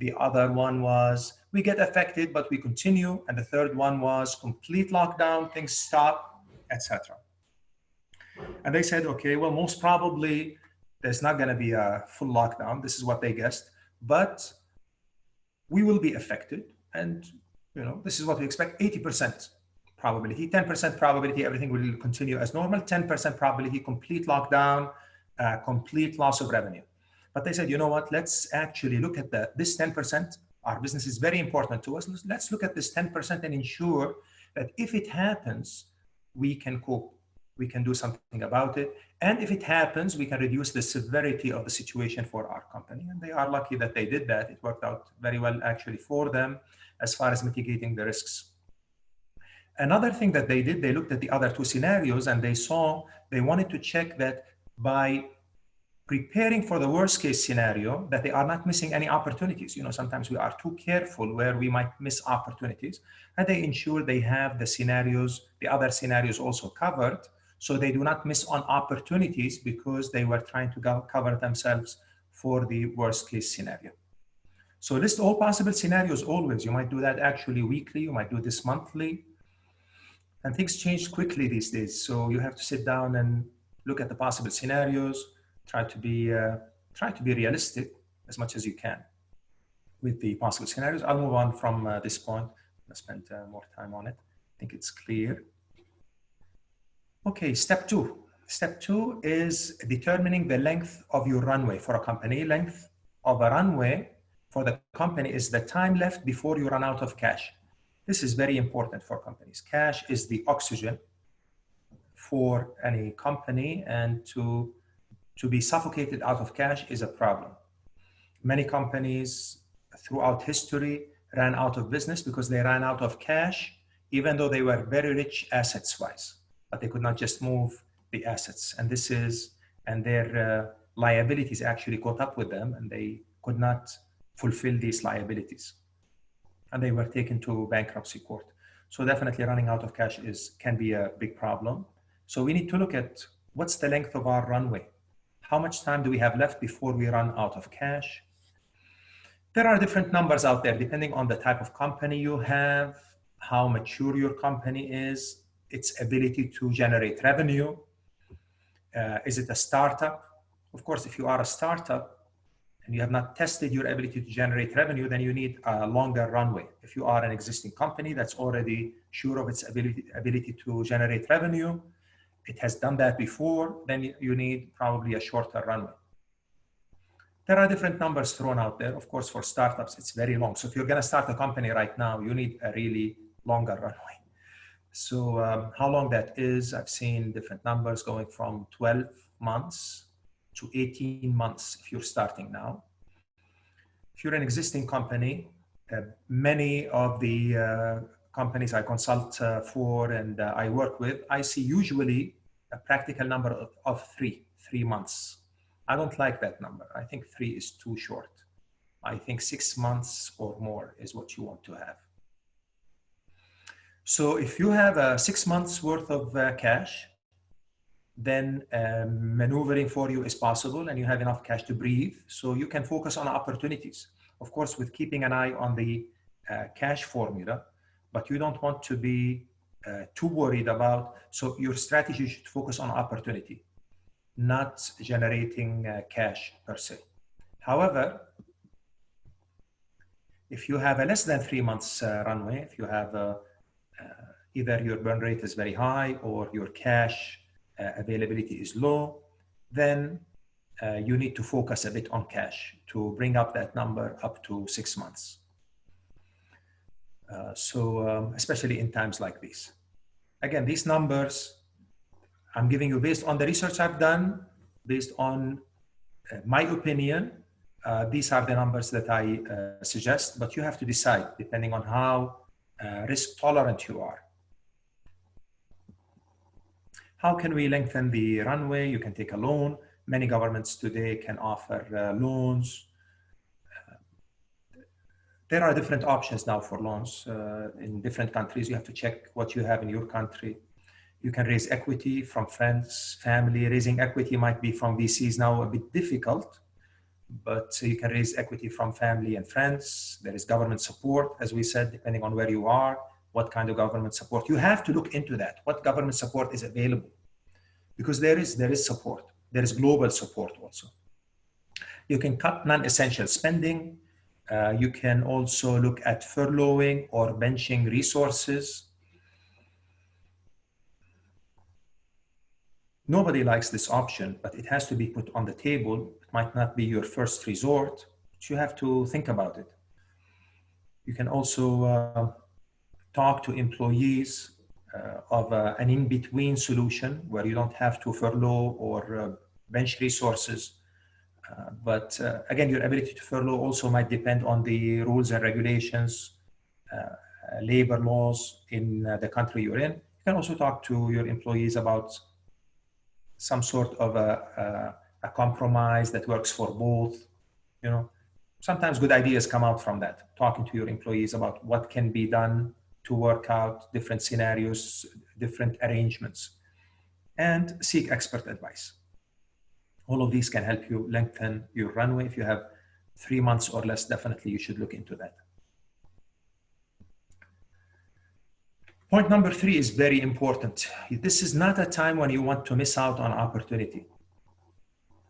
The other one was we get affected, but we continue. And the third one was complete lockdown, things stop, etc. And they said, okay, well, most probably there's not going to be a full lockdown. This is what they guessed, but we will be affected. And, this is what we expect, 80% probability, 10% probability, everything will continue as normal, 10% probability, complete lockdown, complete loss of revenue. But they said, you know what, let's actually look at this 10%. Our business is very important to us. Let's look at this 10% and ensure that if it happens, we can cope. We can do something about it. And if it happens, we can reduce the severity of the situation for our company. And they are lucky that they did that. It worked out very well actually for them as far as mitigating the risks. Another thing that they did, they looked at the other two scenarios and they wanted to check that by preparing for the worst case scenario, that they are not missing any opportunities. Sometimes we are too careful where we might miss opportunities, and they ensure they have the other scenarios also covered, so they do not miss on opportunities because they were trying to cover themselves for the worst case scenario. So list all possible scenarios always. You might do that actually weekly, you might do this monthly, and things change quickly these days. So you have to sit down and look at the possible scenarios, try to be realistic as much as you can with the possible scenarios. I'll move on from this point. I spent more time on it. I think it's clear. Okay, step two. Step two is determining the length of your runway for a company. Length of a runway for the company is the time left before you run out of cash. This is very important for companies. Cash is the oxygen for any company, and to be suffocated out of cash is a problem. Many companies throughout history ran out of business because they ran out of cash, even though they were very rich assets-wise, but they could not just move the assets. And their liabilities actually caught up with them, and they could not fulfill these liabilities. And they were taken to bankruptcy court. So definitely running out of cash can be a big problem. So we need to look at what's the length of our runway. How much time do we have left before we run out of cash? There are different numbers out there depending on the type of company you have, how mature your company is, its ability to generate revenue. Is it a startup? Of course, if you are a startup and you have not tested your ability to generate revenue, then you need a longer runway. If you are an existing company that's already sure of its ability to generate revenue, it has done that before, then you need probably a shorter runway. There are different numbers thrown out there. Of course, for startups, it's very long. So if you're going to start a company right now, you need a really longer runway. So how long that is, I've seen different numbers going from 12 months to 18 months if you're starting now. If you're an existing company, many of the companies I consult for and I work with, I see usually a practical number of 3 months. I don't like that number. I think 3 is too short. I think 6 months or more is what you want to have. So if you have 6 months worth of cash, then maneuvering for you is possible and you have enough cash to breathe. So you can focus on opportunities. Of course, with keeping an eye on the cash formula, but you don't want to be too worried about, so your strategy should focus on opportunity, not generating cash per se. However, if you have a less than 3 months runway, if you have either your burn rate is very high or your cash availability is low, then you need to focus a bit on cash to bring up that number up to 6 months. Especially in times like these. Again, these numbers I'm giving you based on the research I've done, based on my opinion. These are the numbers that I suggest, but you have to decide depending on how risk tolerant you are. How can we lengthen the runway? You can take a loan. Many governments today can offer loans. There are different options now for loans in different countries. You have to check what you have in your country. You can raise equity from friends, family. Raising equity might be from VCs now a bit difficult, but you can raise equity from family and friends. There is government support, as we said, depending on where you are, what kind of government support. You have to look into that. What government support is available? Because there is support. There is global support also. You can cut non-essential spending. You can also look at furloughing or benching resources. Nobody likes this option, but it has to be put on the table. It might not be your first resort, but you have to think about it. You can also talk to employees of an in-between solution where you don't have to furlough or bench resources. But again, your ability to furlough also might depend on the rules and regulations, labor laws in the country you're in. You can also talk to your employees about some sort of a compromise that works for both. You know, sometimes good ideas come out from that. Talking to your employees about what can be done to work out different scenarios, different arrangements, and seek expert advice. All of these can help you lengthen your runway. If you have 3 months or less, definitely you should look into that. Point number 3 is very important. This is not a time when you want to miss out on opportunity.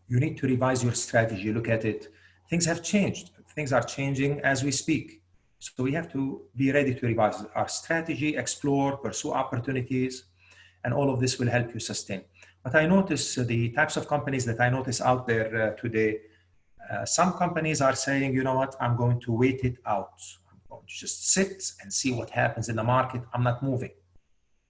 You need to revise your strategy, look at it. Things have changed. Things are changing as we speak. So we have to be ready to revise our strategy, explore, pursue opportunities, and all of this will help you sustain. But I notice the types of companies that I notice out there today, some companies are saying, you know what, I'm going to wait it out. Just sit and see what happens in the market. I'm not moving.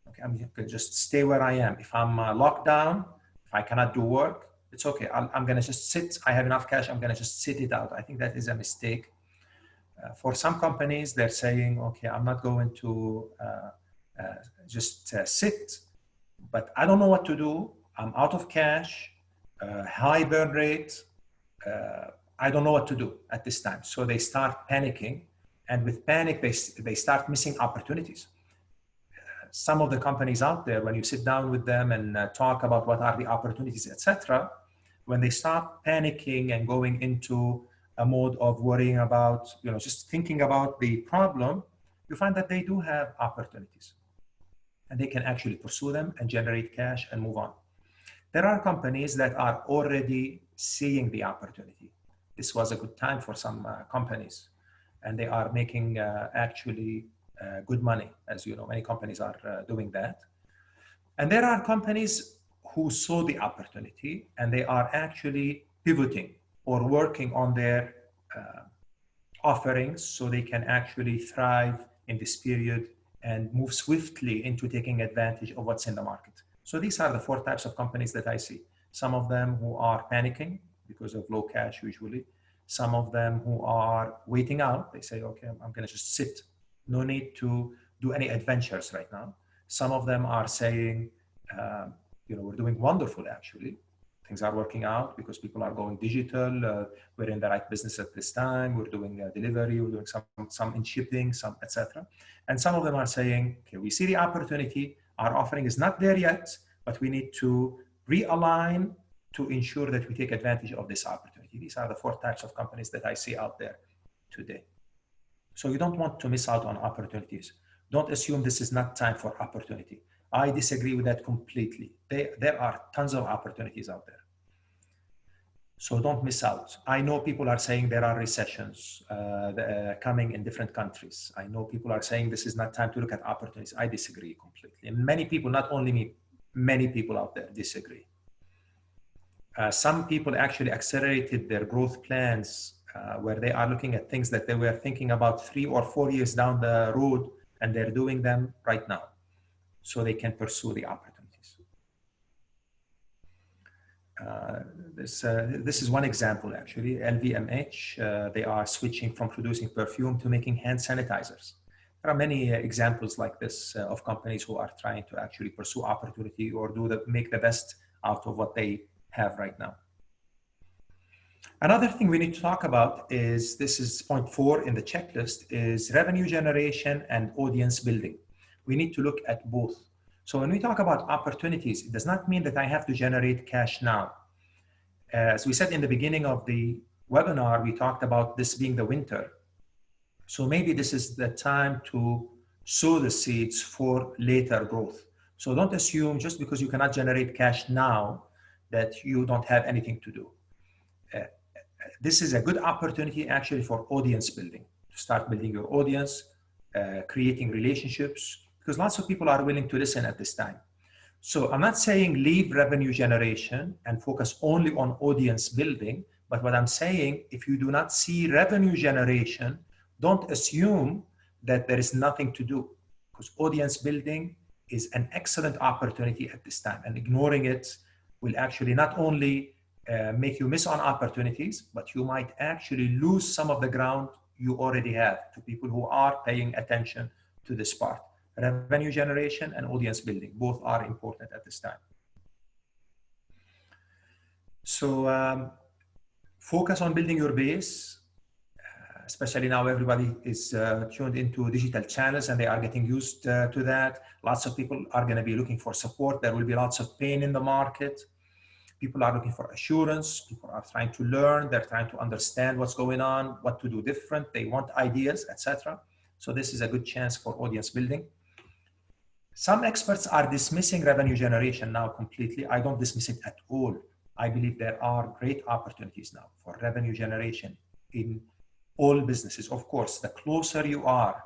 Okay, I'm going to just stay where I am. If I'm locked down, if I cannot do work, it's okay. I'm going to just sit. I have enough cash. I'm going to just sit it out. I think that is a mistake. For some companies, they're saying, okay, I'm not going to just sit, but I don't know what to do. I'm out of cash, high burn rate. I don't know what to do at this time. So they start panicking. And with panic, they start missing opportunities. Some of the companies out there, when you sit down with them and talk about what are the opportunities, etc., when they start panicking and going into a mode of worrying about, just thinking about the problem, you find that they do have opportunities and they can actually pursue them and generate cash and move on. There are companies that are already seeing the opportunity. This was a good time for some companies. And they are making actually good money. As you know, many companies are doing that. And there are companies who saw the opportunity and they are actually pivoting or working on their offerings so they can actually thrive in this period and move swiftly into taking advantage of what's in the market. So these are the 4 types of companies that I see. Some of them who are panicking because of low cash usually. Some of them who are waiting out, they say, okay, I'm going to just sit. No need to do any adventures right now. Some of them are saying, we're doing wonderful, actually. Things are working out because people are going digital. We're in the right business at this time. We're doing delivery. We're doing some in shipping, some, etc. And some of them are saying, okay, we see the opportunity. Our offering is not there yet, but we need to realign to ensure that we take advantage of this opportunity. These are the 4 types of companies that I see out there today. So you don't want to miss out on opportunities. Don't assume this is not time for opportunity. I disagree with that completely. There are tons of opportunities out there. So don't miss out. I know people are saying there are recessions coming in different countries. I know people are saying this is not time to look at opportunities. I disagree completely. And many people, not only me, many people out there disagree. Some people actually accelerated their growth plans where they are looking at things that they were thinking about 3 or 4 years down the road, and they're doing them right now so they can pursue the opportunities. This is one example, actually. LVMH, they are switching from producing perfume to making hand sanitizers. There are many examples like this of companies who are trying to actually pursue opportunity or make the best out of what they have right now. Another thing we need to talk about is, this is point 4 in the checklist, is revenue generation and audience building. We need to look at both. So when we talk about opportunities, it does not mean that I have to generate cash now. As we said in the beginning of the webinar, we talked about this being the winter. So maybe this is the time to sow the seeds for later growth. So don't assume just because you cannot generate cash now that you don't have anything to do. This is a good opportunity actually for audience building, to start building your audience, creating relationships, because lots of people are willing to listen at this time. So I'm not saying leave revenue generation and focus only on audience building, but what I'm saying, if you do not see revenue generation, don't assume that there is nothing to do, because audience building is an excellent opportunity at this time, and ignoring it will actually not only make you miss on opportunities, but you might actually lose some of the ground you already have to people who are paying attention to this part. Revenue generation and audience building, both are important at this time. So focus on building your base, especially now everybody is tuned into digital channels and they are getting used to that. Lots of people are going to be looking for support. There will be lots of pain in the market. People are looking for assurance. People are trying to learn. They're trying to understand what's going on, what to do different. They want ideas, etc. So this is a good chance for audience building. Some experts are dismissing revenue generation now completely. I don't dismiss it at all. I believe there are great opportunities now for revenue generation in all businesses. Of course, the closer you are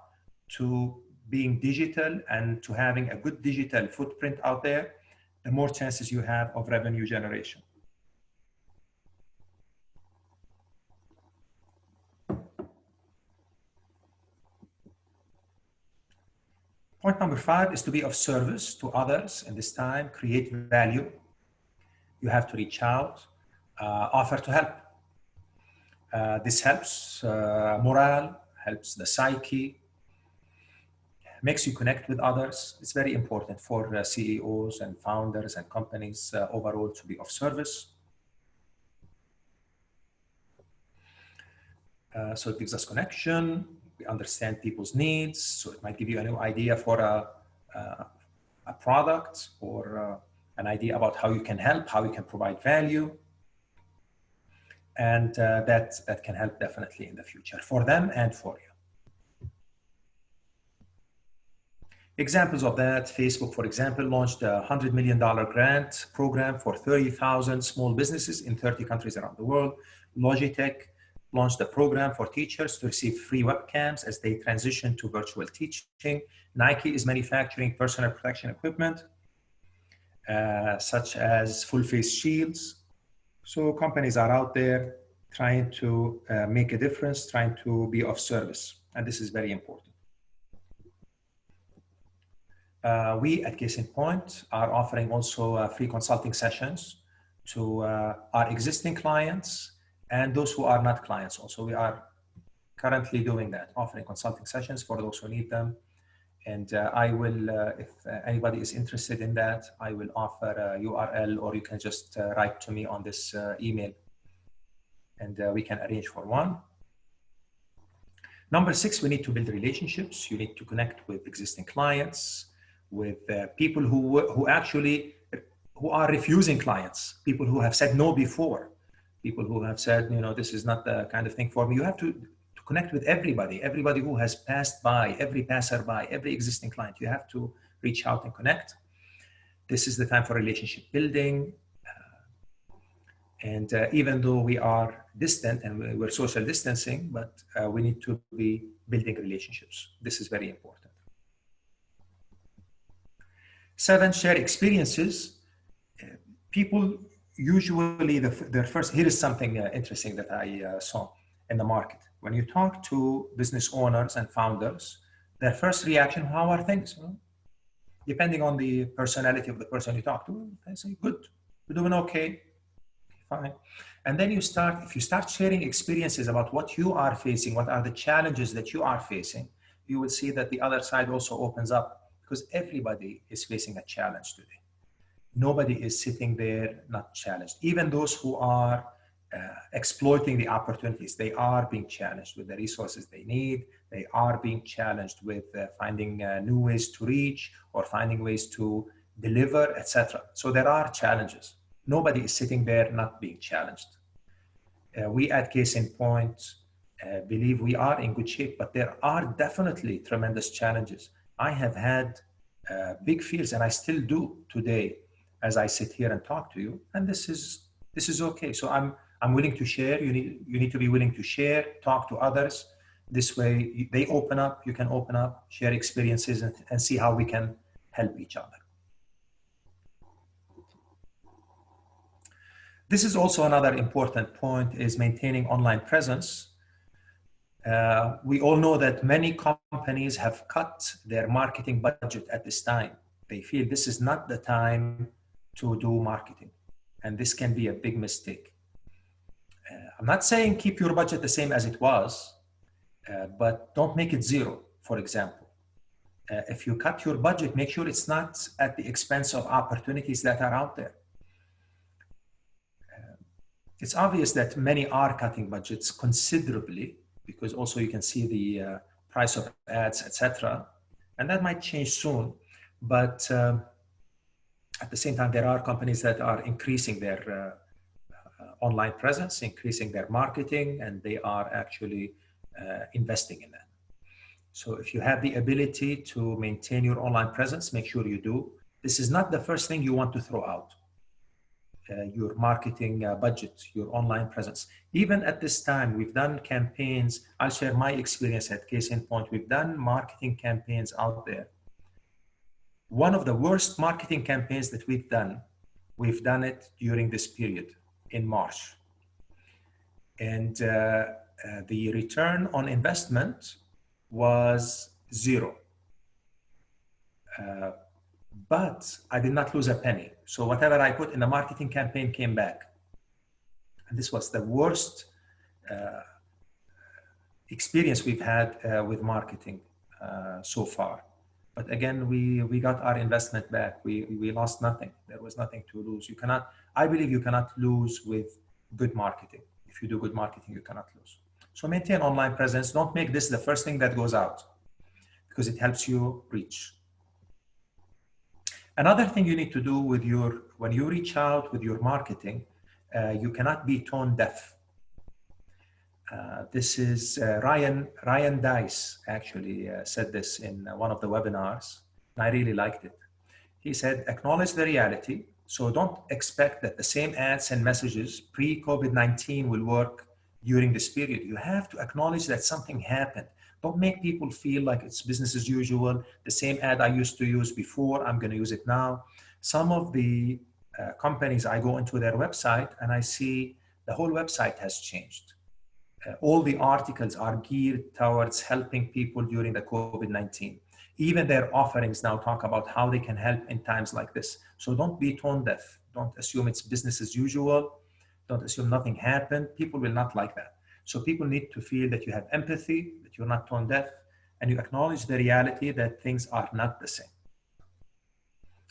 to being digital and to having a good digital footprint out there, the more chances you have of revenue generation. Point number 5 is to be of service to others in this time, create value. You have to reach out, offer to help. This helps morale, helps the psyche, makes you connect with others. It's very important for CEOs and founders and companies overall to be of service. So it gives us connection. We understand people's needs. So it might give you a new idea for a product or an idea about how you can help, how you can provide value. And that can help definitely in the future for them and for you. Examples of that, Facebook, for example, launched a $100 million grant program for 30,000 small businesses in 30 countries around the world. Logitech launched a program for teachers to receive free webcams as they transition to virtual teaching. Nike is manufacturing personal protection equipment, such as full face shields. So companies are out there trying to make a difference, trying to be of service. And this is very important. We at Case in Point are offering also free consulting sessions to our existing clients and those who are not clients. Also, we are currently doing that, offering consulting sessions for those who need them. And I will, if anybody is interested in that, I will offer a URL, or you can just write to me on this email and we can arrange for one. Number 6, we need to build relationships. You need to connect with existing clients, with people who are refusing clients, people who have said no before, people who have said, you know, this is not the kind of thing for me. You have to connect with everybody who has passed by, every passerby, every existing client. You have to reach out and connect. This is the time for relationship building. And even though we are distant and we're social distancing, but we need to be building relationships. This is very important. 7, share experiences. People usually, their first, here is something interesting that I saw in the market. When you talk to business owners and founders, their first reaction, how are things? Well, depending on the personality of the person you talk to, they say, good, we're doing okay, fine. And then if you start sharing experiences about what you are facing, what are the challenges that you are facing, you will see that the other side also opens up, because everybody is facing a challenge today. Nobody is sitting there not challenged. Even those who are exploiting the opportunities, they are being challenged with the resources they need. They are being challenged with finding new ways to reach or finding ways to deliver, etc. So there are challenges. Nobody is sitting there not being challenged. We at Case in Point believe we are in good shape, but there are definitely tremendous challenges. I have had big fears, and I still do today as I sit here and talk to you. And this is okay. So I'm willing to share. You need to be willing to share, talk to others. This way, they open up. You can open up, share experiences, and see how we can help each other. This is also another important point: is maintaining online presence. We all know that many companies have cut their marketing budget at this time. They feel this is not the time to do marketing, and this can be a big mistake. I'm not saying keep your budget the same as it was, but don't make it zero, for example. If you cut your budget, make sure it's not at the expense of opportunities that are out there. It's obvious that many are cutting budgets considerably, because also you can see the price of ads, etc. And that might change soon. But at the same time, there are companies that are increasing their online presence, increasing their marketing, and they are actually investing in that. So if you have the ability to maintain your online presence, make sure you do. This is not the first thing you want to throw out. Your marketing budget, your online presence. Even at this time, we've done campaigns. I'll share my experience at Case in Point. We've done marketing campaigns out there. One of the worst marketing campaigns that we've done it during this period in March. And the return on investment was zero. But I did not lose a penny. So whatever I put in the marketing campaign came back. And this was the worst experience we've had with marketing so far. But again, we got our investment back. We lost nothing. There was nothing to lose. I believe you cannot lose with good marketing. If you do good marketing, you cannot lose. So maintain online presence. Don't make this the first thing that goes out, because it helps you reach. Another thing you need to do when you reach out with your marketing, you cannot be tone deaf. This is Ryan Dice actually said this in one of the webinars. I really liked it. He said, acknowledge the reality. So don't expect that the same ads and messages pre-COVID-19 will work during this period. You have to acknowledge that something happened. Don't make people feel like it's business as usual. The same ad I used to use before, I'm going to use it now. Some of the companies, I go into their website and I see the whole website has changed. All the articles are geared towards helping people during the COVID-19. Even their offerings now talk about how they can help in times like this. So don't be tone deaf. Don't assume it's business as usual. Don't assume nothing happened. People will not like that. So people need to feel that you have empathy, that you're not tone deaf, and you acknowledge the reality that things are not the same.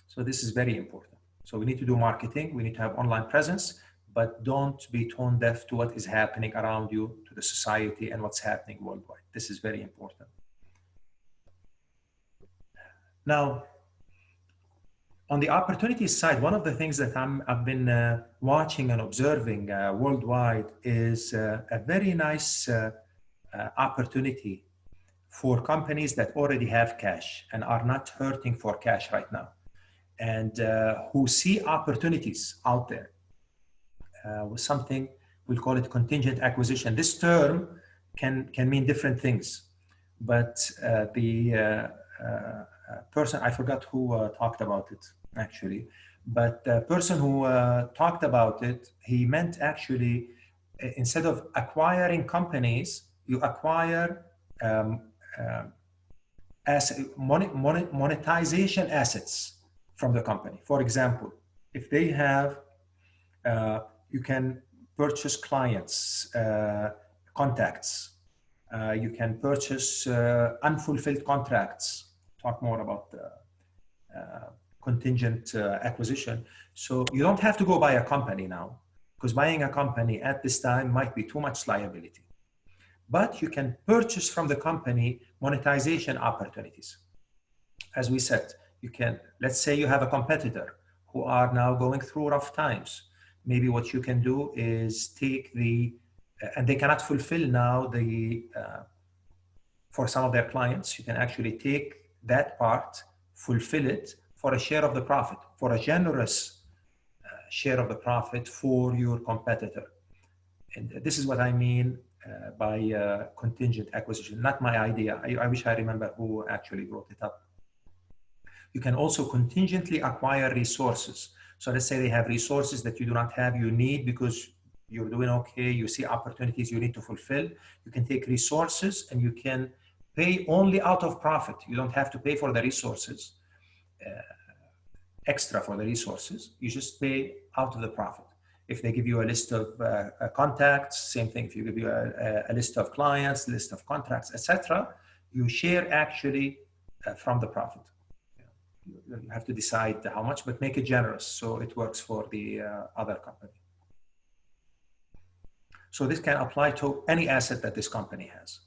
So this is very important. So we need to do marketing. We need to have online presence, but don't be tone deaf to what is happening around you, to the society and what's happening worldwide. This is very important. Now, on the opportunities side, one of the things that I've been watching and observing worldwide is a very nice opportunity for companies that already have cash and are not hurting for cash right now, and who see opportunities out there with something, we'll call it contingent acquisition. This term can mean different things, but the person, I forgot who talked about it actually, but the person who talked about it, he meant actually instead of acquiring companies, you acquire monetization assets from the company. For example, if they have, you can purchase clients, contacts, you can purchase unfulfilled contracts. Talk more about contingent acquisition. So you don't have to go buy a company now, because buying a company at this time might be too much liability. But you can purchase from the company monetization opportunities. As we said, you can, let's say you have a competitor who are now going through rough times. Maybe what you can do is take the and they cannot fulfill now for some of their clients, you can actually take that part, fulfill it for a share of the profit, for a generous share of the profit for your competitor. And this is what I mean by contingent acquisition, not my idea. I wish I remember who actually brought it up. You can also contingently acquire resources. So let's say they have resources that you do not have, you need because you're doing okay, you see opportunities you need to fulfill. You can take resources and you can pay only out of profit. You don't have to pay for the resources, extra for the resources. You just pay out of the profit. If they give you a list of contacts, same thing. If you give you a list of clients, list of contracts, etc., you share actually from the profit. You have to decide how much, but make it generous so it works for the other company. So this can apply to any asset that this company has.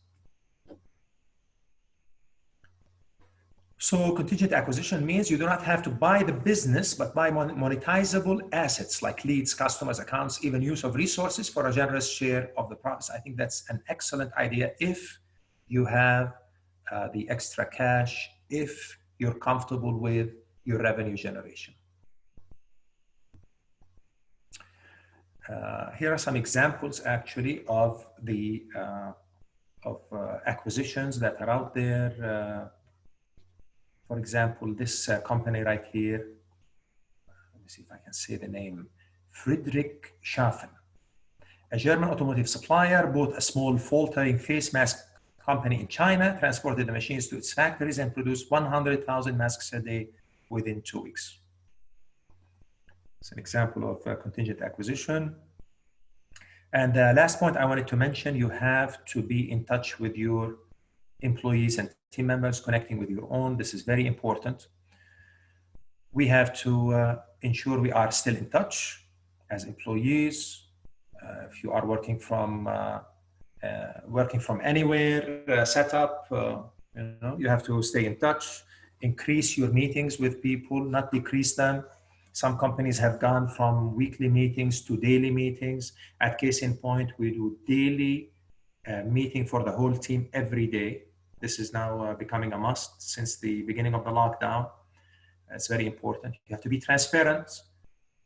So contingent acquisition means you do not have to buy the business, but buy monetizable assets like leads, customers, accounts, even use of resources for a generous share of the profits. I think that's an excellent idea if you have the extra cash, if you're comfortable with your revenue generation. Here are some examples actually of the acquisitions that are out there. For example, this company right here, let me see if I can say the name, Friedrich Schaffen, a German automotive supplier, bought a small faltering face mask company in China, transported the machines to its factories and produced 100,000 masks a day within 2 weeks. It's an example of contingent acquisition. And the last point I wanted to mention, you have to be in touch with your employees and team members, connecting with your own. This is very important. We have to ensure we are still in touch as employees. If you are working from anywhere, setup, you have to stay in touch. Increase your meetings with people, not decrease them. Some companies have gone from weekly meetings to daily meetings. At Case in Point, we do daily meeting for the whole team every day. This is now becoming a must since the beginning of the lockdown. It's very important. You have to be transparent.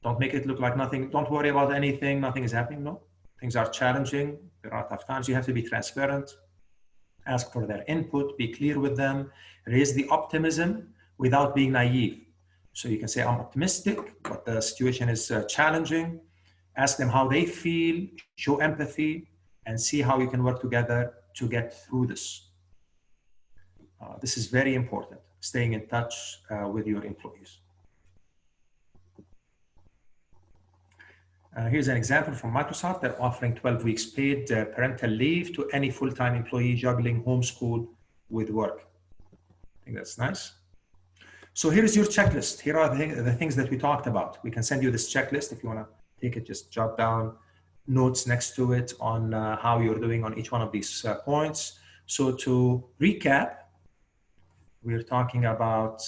Don't make it look like nothing. Don't worry about anything. Nothing is happening. No, things are challenging. There are tough times. You have to be transparent. Ask for their input. Be clear with them. Raise the optimism without being naive. So you can say, I'm optimistic, but the situation is challenging. Ask them how they feel. Show empathy and see how you can work together to get through this. This is very important, staying in touch with your employees. Here's an example from Microsoft. They're offering 12 weeks paid parental leave to any full-time employee juggling homeschool with work. I think that's nice. So here's your checklist. Here are the things that we talked about. We can send you this checklist if you want to take it, just jot down notes next to it on how you're doing on each one of these points. So to recap, we're talking about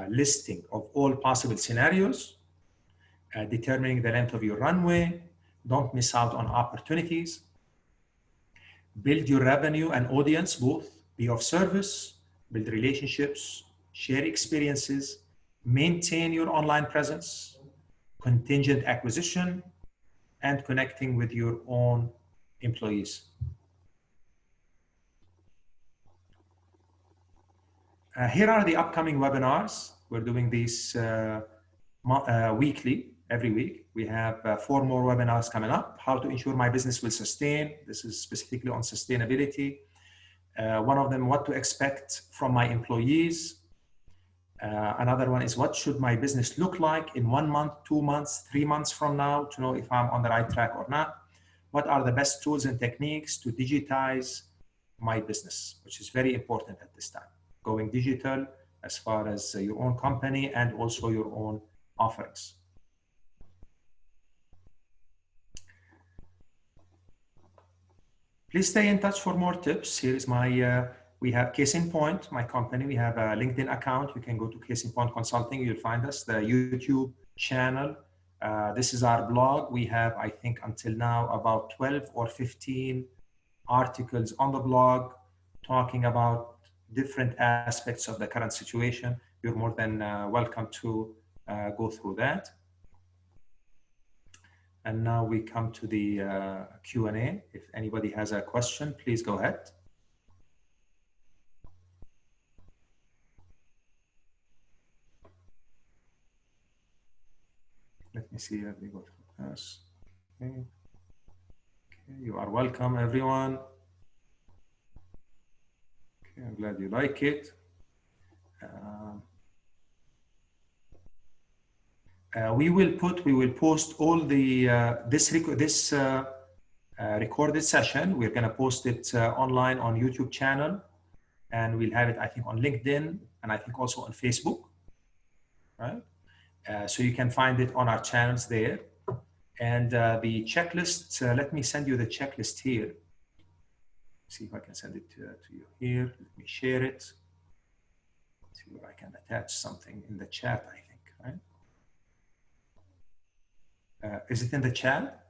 listing of all possible scenarios, determining the length of your runway, don't miss out on opportunities, build your revenue and audience both, be of service, build relationships, share experiences, maintain your online presence, contingent acquisition, and connecting with your own employees. Here are the upcoming webinars. We're doing these weekly, every week. We have 4 more webinars coming up. How to ensure my business will sustain. This is specifically on sustainability. One of them, what to expect from my employees. Another one is what should my business look like in 1 month, 2 months, 3 months from now to know if I'm on the right track or not. What are the best tools and techniques to digitize my business, which is very important at this time. Going digital as far as your own company and also your own offerings. Please stay in touch for more tips. Here is my, we have Case in Point, my company. We have a LinkedIn account. You can go to Case in Point Consulting. You'll find us, the YouTube channel, This is our blog. We have, I think, until now about 12 or 15 articles on the blog talking about different aspects of the current situation. You're more than welcome to go through that. And now we come to the Q&A. If anybody has a question, please go ahead. Let me see. Let me go through this. Okay. Okay. You are welcome, everyone. Okay, I'm glad you like it. We will post all the this recorded session. We're going to post it online on YouTube channel, and we'll have it, I think, on LinkedIn, and I think also on Facebook, right? So you can find it on our channels there. And the checklist, let me send you the checklist here. See if I can send it to you here. Let me share it. See where I can attach something in the chat, I think, right? Is it in the chat?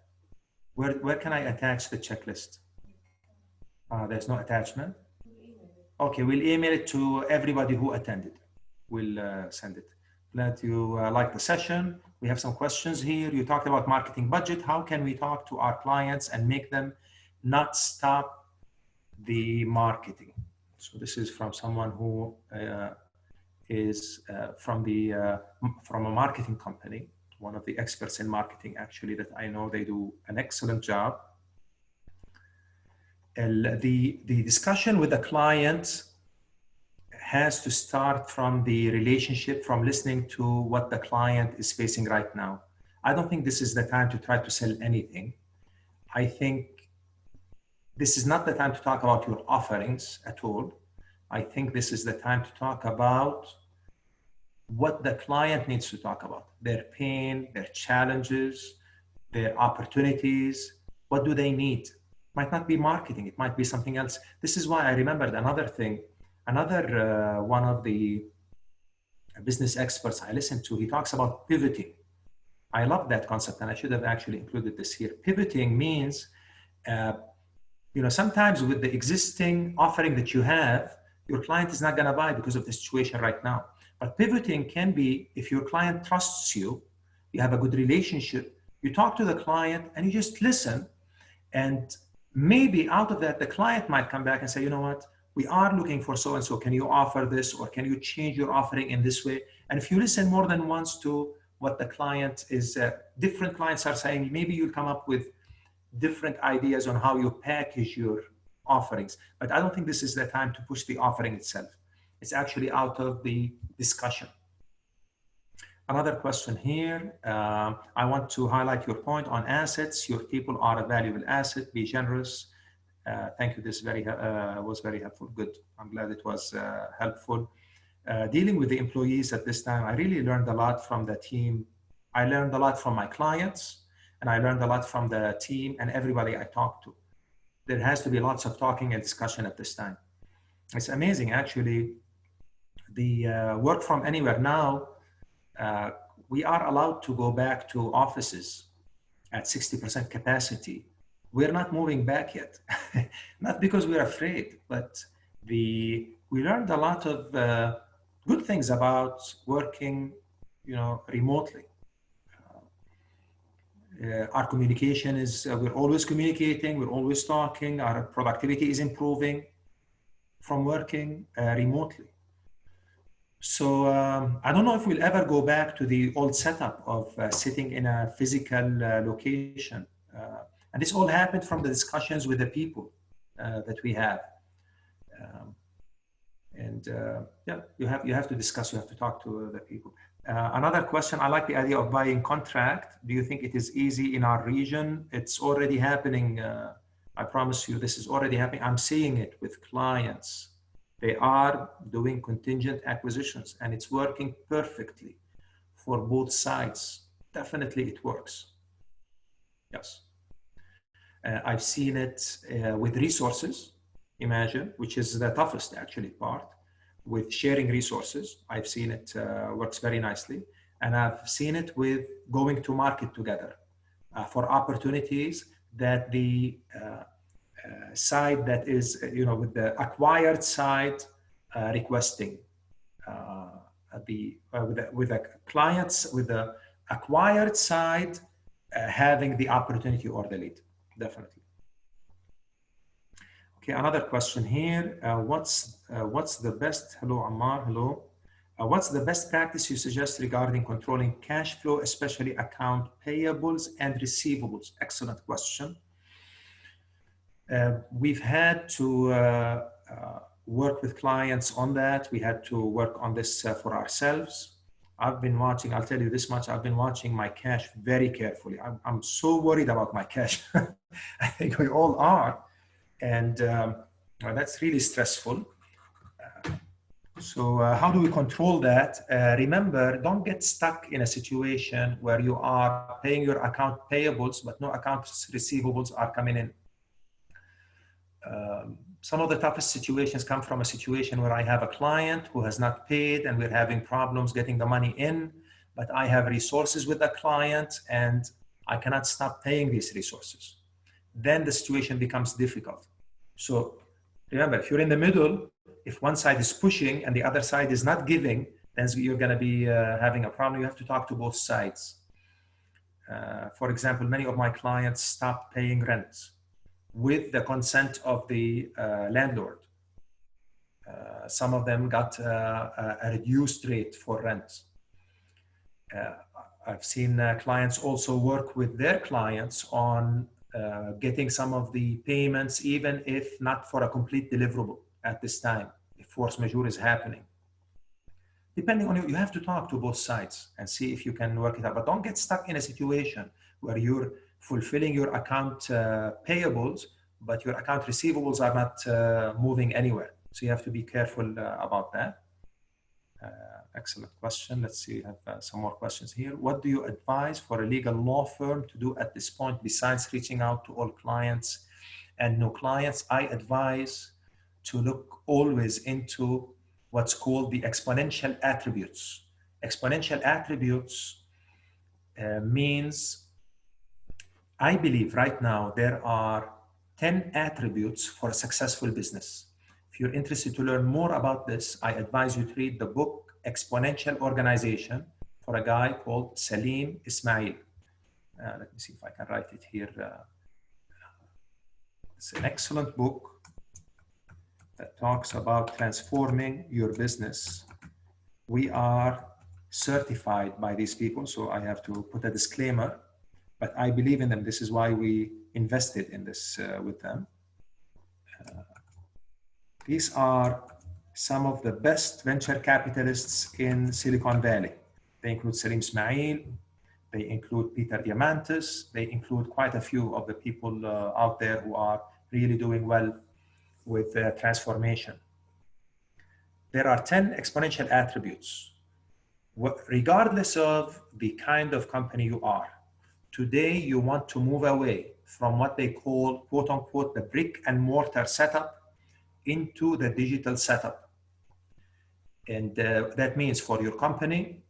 Where can I attach the checklist? There's no attachment. Okay, we'll email it to everybody who attended. We'll send it. Glad you like the session. We have some questions here. You talked about marketing budget. How can we talk to our clients and make them not stop the marketing? So this is from someone who is from a marketing company, one of the experts in marketing, actually, that I know. They do an excellent job. The discussion with the client has to start from the relationship, from listening to what the client is facing right now. I don't think this is the time to try to sell anything. I think this is not the time to talk about your offerings at all. I think this is the time to talk about what the client needs to talk about, their pain, their challenges, their opportunities. What do they need? Might not be marketing, it might be something else. This is why I remembered another thing. Another one of the business experts I listened to, he talks about pivoting. I love that concept, and I should have actually included this here. Pivoting means, sometimes with the existing offering that you have, your client is not going to buy because of the situation right now. But pivoting can be, if your client trusts you, you have a good relationship, you talk to the client and you just listen. And maybe out of that, the client might come back and say, you know what? We are looking for so-and-so. Can you offer this, or can you change your offering in this way? And if you listen more than once to what the client is, different clients are saying, maybe you'll come up with different ideas on how you package your offerings. But I don't think this is the time to push the offering itself. It's actually out of the discussion. Another question here. I want to highlight your point on assets. Your people are a valuable asset. Be generous. Thank you. This was very helpful. Good. I'm glad it was helpful. Dealing with the employees at this time, I really learned a lot from the team. I learned a lot from my clients, and I learned a lot from the team and everybody I talked to. There has to be lots of talking and discussion at this time. It's amazing, actually. The work from anywhere now, we are allowed to go back to offices at 60% capacity. We're not moving back yet, not because we're afraid, but we learned a lot of good things about working, remotely. Our communication is, we're always communicating, we're always talking, our productivity is improving from working remotely. So I don't know if we'll ever go back to the old setup of sitting in a physical location. And this all happened from the discussions with the people that we have. Yeah, you have to discuss, you have to talk to the people. Another question, I like the idea of buying contract. Do you think it is easy in our region? It's already happening. I promise you, this is already happening. I'm seeing it with clients. They are doing contingent acquisitions, and it's working perfectly for both sides. Definitely it works. Yes. I've seen it with resources, imagine, which is the toughest actually part, with sharing resources. I've seen it works very nicely. And I've seen it with going to market together for opportunities that the side that is, with the acquired side requesting with the clients, with the acquired side having the opportunity or the lead, definitely. Okay, another question here. What's the best? Hello, Ammar. Hello. What's the best practice you suggest regarding controlling cash flow, especially account payables and receivables? Excellent question. We've had to work with clients on that. We had to work on this for ourselves. I've been watching, I'll tell you this much, I've been watching my cash very carefully. I'm so worried about my cash. I think we all are. And that's really stressful. So how do we control that? Remember, don't get stuck in a situation where you are paying your account payables, but no accounts receivables are coming in. Some of the toughest situations come from a situation where I have a client who has not paid and we're having problems getting the money in, but I have resources with the client and I cannot stop paying these resources. Then the situation becomes difficult. So remember, if you're in the middle, if one side is pushing and the other side is not giving, then you're going to be having a problem. You have to talk to both sides. For example, many of my clients stopped paying rent with the consent of the landlord. Some of them got a reduced rate for rent. I've seen clients also work with their clients on getting some of the payments, even if not for a complete deliverable at this time, if force majeure is happening. Depending on you have to talk to both sides and see if you can work it out. But don't get stuck in a situation where you're fulfilling your account payables, but your account receivables are not moving anywhere. So you have to be careful about that. Excellent question. Let's see, we have some more questions here. What do you advise for a legal law firm to do at this point besides reaching out to all clients and no clients? I advise to look always into what's called the exponential attributes. Exponential attributes means, I believe right now there are 10 attributes for a successful business. If you're interested to learn more about this, I advise you to read the book Exponential Organization for a guy called Salim Ismail. Let me see if I can write it here. It's an excellent book that talks about transforming your business. We are certified by these people, so I have to put a disclaimer, but I believe in them. This is why we invested in this with them. These are some of the best venture capitalists in Silicon Valley. They include Salim Ismail, they include Peter Diamandis, they include quite a few of the people out there who are really doing well with transformation. There are 10 exponential attributes. Regardless of the kind of company you are, today you want to move away from what they call, quote unquote, the brick and mortar setup into the digital setup. And that means for your company,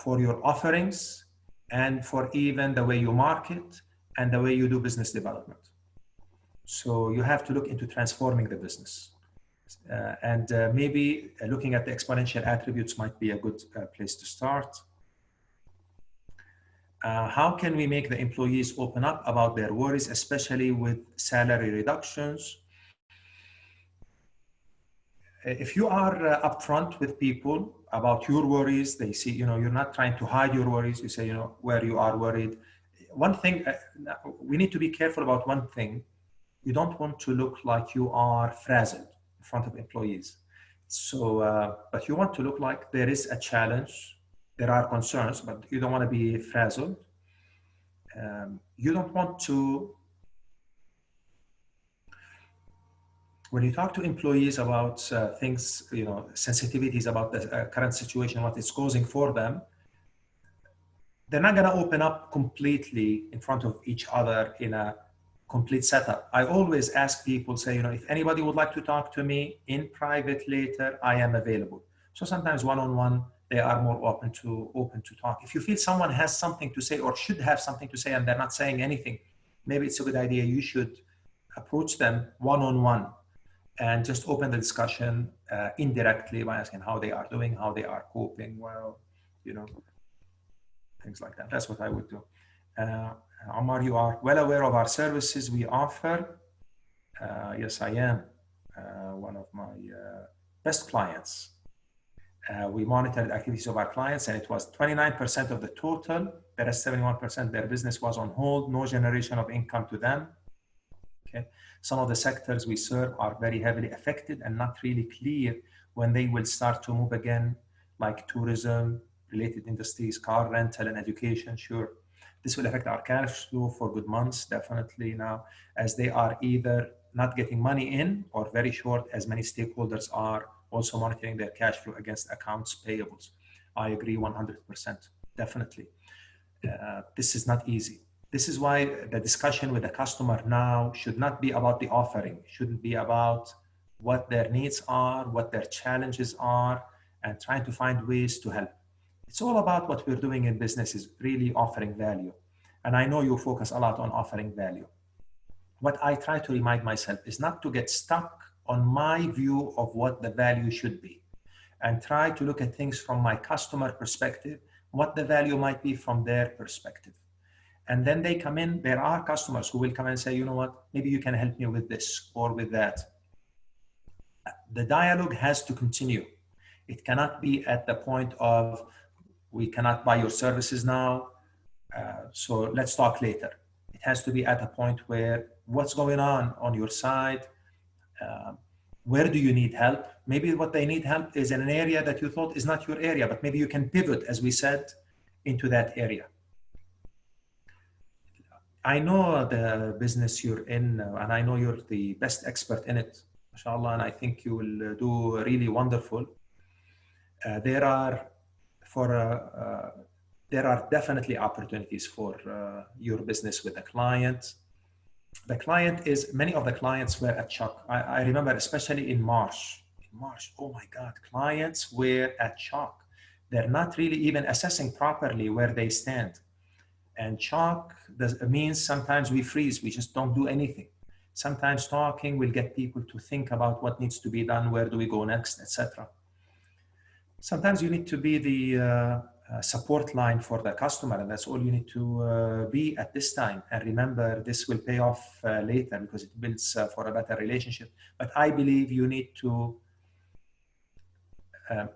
for your offerings, and for even the way you market and the way you do business development. So you have to look into transforming the business. And maybe looking at the exponential attributes might be a good place to start. How can we make the employees open up about their worries, especially with salary reductions? If you are upfront with people about your worries, they see, you're not trying to hide your worries. You say, where you are worried. One thing, we need to be careful about one thing. You don't want to look like you are frazzled in front of employees. So, but you want to look like there is a challenge. There are concerns, but you don't want to be frazzled. You don't want to, when you talk to employees about things, sensitivities about the current situation, what it's causing for them, they're not going to open up completely in front of each other in a complete setup. I always ask people, say, if anybody would like to talk to me in private later, I am available. So sometimes one-on-one, they are more open to talk. If you feel someone has something to say or should have something to say and they're not saying anything, maybe it's a good idea you should approach them one-on-one and just open the discussion indirectly by asking how they are doing, how they are coping well, you know, things like that. That's what I would do. Omar, you are well aware of our services we offer. Yes, I am. One of my best clients. We monitored activities of our clients, and it was 29% of the total. The rest 71%, their business was on hold, no generation of income to them. Okay. Some of the sectors we serve are very heavily affected and not really clear when they will start to move again, like tourism, related industries, car rental, and education. Sure. This will affect our cash flow for good months, definitely now, as they are either not getting money in or very short, as many stakeholders are also monitoring their cash flow against accounts payables. I agree 100%, definitely. This is not easy. This is why the discussion with the customer now should not be about the offering, shouldn't be about what their needs are, what their challenges are, and trying to find ways to help. It's all about what we're doing in business is really offering value. And I know you focus a lot on offering value. What I try to remind myself is not to get stuck on my view of what the value should be, and try to look at things from my customer perspective, what the value might be from their perspective. And then they come in, there are customers who will come and say, you know what, maybe you can help me with this or with that. The dialogue has to continue. It cannot be at the point of, we cannot buy your services now, so let's talk later. It has to be at a point where, what's going on your side? Where do you need help? Maybe what they need help is in an area that you thought is not your area, but maybe you can pivot, as we said, into that area. I know the business you're in, and I know you're the best expert in it, mashallah, and I think you will do really wonderful. There are definitely opportunities for your business with the client. The client is, many of the clients were at shock. I remember, especially in March, oh my God, clients were at shock. They're not really even assessing properly where they stand. And shock means sometimes we freeze, we just don't do anything. Sometimes talking will get people to think about what needs to be done, where do we go next, etc. Sometimes you need to be the support line for the customer, and that's all you need to be at this time. And remember, this will pay off later because it builds for a better relationship. But I believe you need to,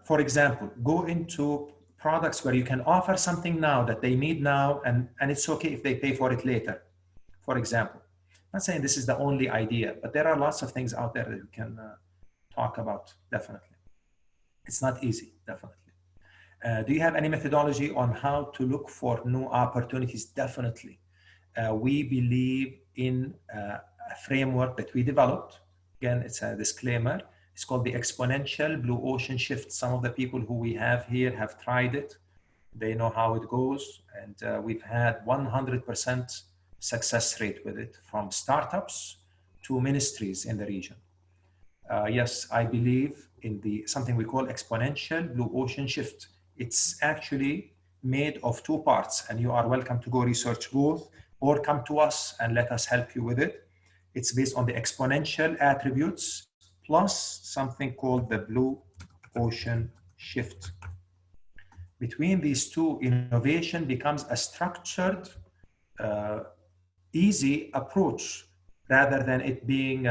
for example, go into products where you can offer something now that they need now, and it's okay if they pay for it later, for example. I'm not saying this is the only idea, but there are lots of things out there that you can talk about, definitely. It's not easy, definitely. Do you have any methodology on how to look for new opportunities? Definitely. We believe in a framework that we developed. Again, it's a disclaimer. It's called the exponential blue ocean shift. Some of the people who we have here have tried it. They know how it goes. And we've had 100% success rate with it, from startups to ministries in the region. Yes, I believe in something we call exponential blue ocean shift. It's actually made of two parts, and you are welcome to go research both or come to us and let us help you with it. It's based on the exponential attributes plus something called the blue ocean shift. Between these two, innovation becomes a structured, easy approach rather than it being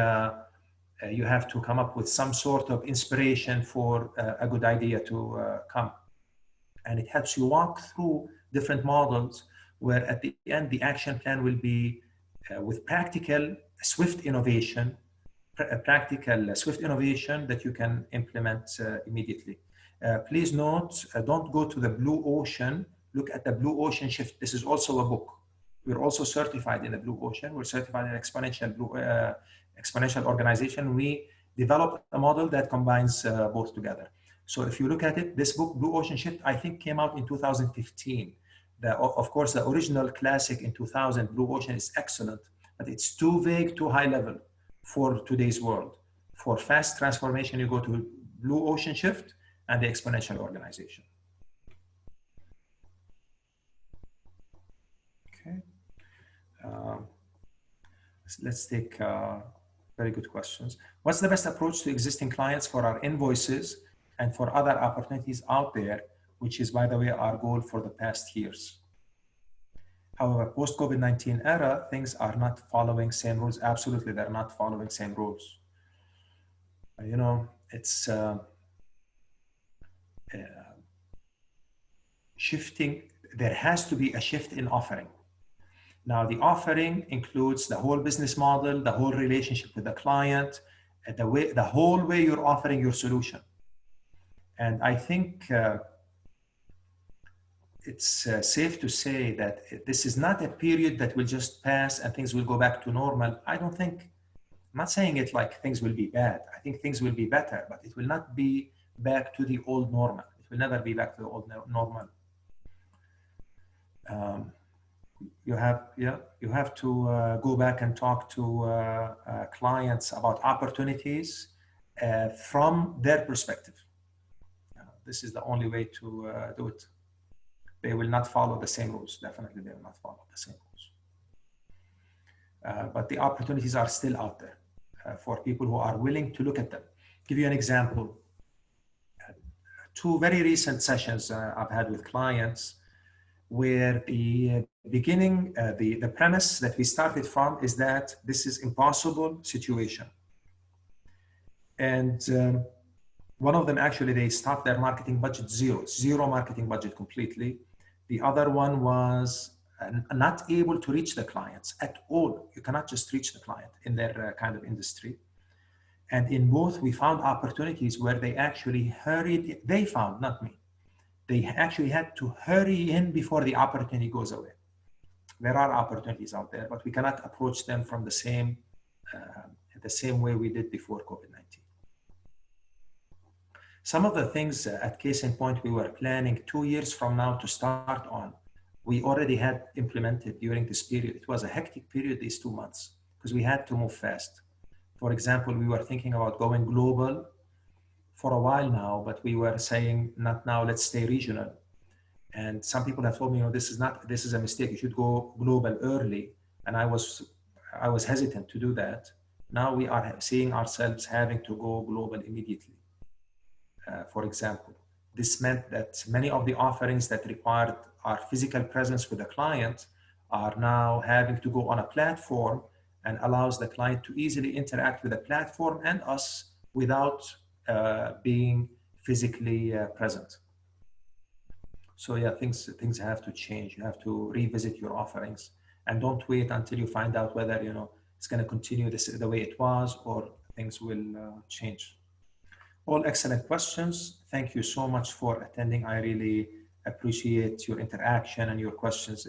you have to come up with some sort of inspiration for a good idea to come. And it helps you walk through different models where at the end, the action plan will be with practical, swift innovation that you can implement immediately. Please note, don't go to the blue ocean, look at the blue ocean shift. This is also a book. We're also certified in the blue ocean. We're certified in exponential organization. We developed a model that combines both together. So if you look at it, this book, Blue Ocean Shift, I think came out in 2015. Of course, the original classic in 2000, Blue Ocean, is excellent, but it's too vague, too high level for today's world. For fast transformation, you go to Blue Ocean Shift and the exponential organization. Okay. Let's take very good questions. What's the best approach to existing clients for our invoices and for other opportunities out there, which is, by the way, our goal for the past years? However, post-COVID-19 era, things are not following same rules. Absolutely, they're not following same rules. You know, it's shifting. There has to be a shift in offering. Now, the offering includes the whole business model, the whole relationship with the client, the whole way you're offering your solution. And I think it's safe to say that this is not a period that will just pass and things will go back to normal. I don't think, I'm not saying it like things will be bad. I think things will be better, but it will not be back to the old normal. It will never be back to the old normal. You have to go back and talk to clients about opportunities from their perspective. This is the only way to do it. They will not follow the same rules. Definitely, they will not follow the same rules. But the opportunities are still out there for people who are willing to look at them. Give you an example. Two very recent sessions I've had with clients where the beginning, the premise that we started from is that this is impossible situation. And one of them, actually, they stopped their marketing budget zero marketing budget completely. The other one was not able to reach the clients at all. You cannot just reach the client in their kind of industry. And in both, we found opportunities where they actually hurried. They found, not me. They actually had to hurry in before the opportunity goes away. There are opportunities out there, but we cannot approach them from the same way we did before COVID-19. Some of the things at case in point we were planning 2 years from now to start on, we already had implemented during this period. It was a hectic period, these 2 months, because we had to move fast. For example, we were thinking about going global for a while now, but we were saying, not now, let's stay regional. And some people have told me, this is a mistake. You should go global early. And I was hesitant to do that. Now we are seeing ourselves having to go global immediately. For example, this meant that many of the offerings that required our physical presence with the client are now having to go on a platform and allows the client to easily interact with the platform and us without being physically present. So yeah, things have to change. You have to revisit your offerings and don't wait until you find out whether it's going to continue the way it was or things will change. All excellent questions. Thank you so much for attending. I really appreciate your interaction and your questions.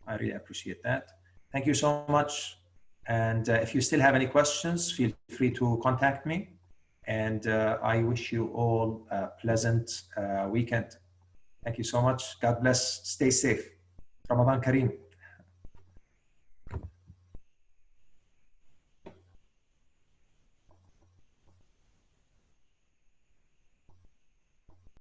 I really appreciate that. Thank you so much. And if you still have any questions, feel free to contact me. And I wish you all a pleasant weekend. Thank you so much. God bless. Stay safe. Ramadan Kareem.